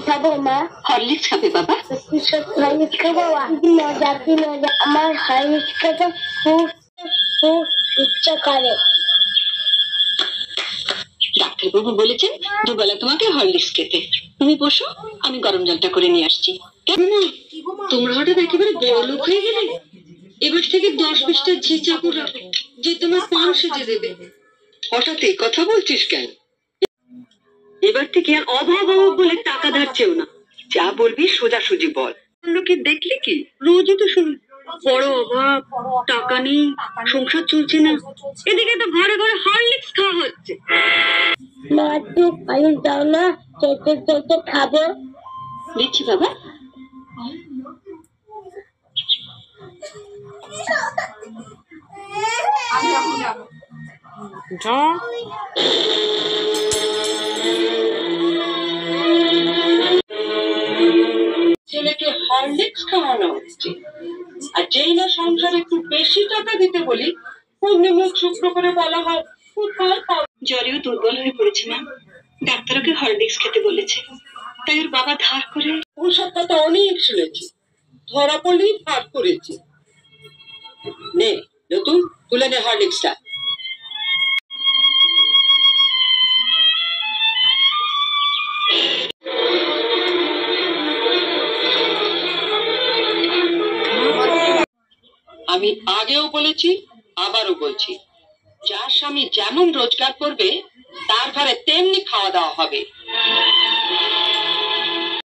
খাবো মা? হরলিক্স খাবে বাবা? হরলিক্স খাবো? মজা কি মজা, আমার হরলিক্স খেতে খুব খুব ইচ্ছা করে। ডাক্তারবাবু বলেছেন দুবেলা তোমাকে হরলিক্স খেতে। তুমি বসো, আমি গরম জলটা করে নিয়ে আসছি। কেন না, তোমরা হঠাৎ একেবারে বড় লোক হয়ে গেলে। এবার থেকে 10-20টা ঝি চাকর রাখো, যে তোমার পান সেজে দেবে। হঠাৎ এই কথা বলছিস কেন? এবার থেকে আর অভাব অভাব বলে টাকা ধার চেও না। যা বলবি সোজাসুজি বল। লোকে দেখলি কি, রোজই তো শুনি বড় অভাব, টাকা নেই, সংসার চলছে না। এদিকে তো ঘরে ঘরে হরলিক্স খাওয়া হচ্ছে। মা একটু হরলিক্স দাও না, খেতে খেতে খাবো। দিচ্ছি বাবা। ছেলেকে হরলিক্স খাওয়ানো হচ্ছে, আর যেই না সংসারে একটু বেশি টাকা দিতে বলি, অমনি মুখ শুকনো করে বলা হয় জ্বরেও দুর্বল হয়ে পড়েছে মা, ডাক্তার ওকে হরলিক্স খেতে বলেছে। তাই ওর বাবা ধার করে। ওসব কথা অনেক শুনেছি, ধরা পড়লেই ধার করেছি। নে নতুন তুলে নে হরলিক্সটা। আমি আগেও বলেছি, আবারও বলছি, যার স্বামী যেমন রোজগার করবে তার ঘরে তেমনি খাওয়া দাওয়া হবে।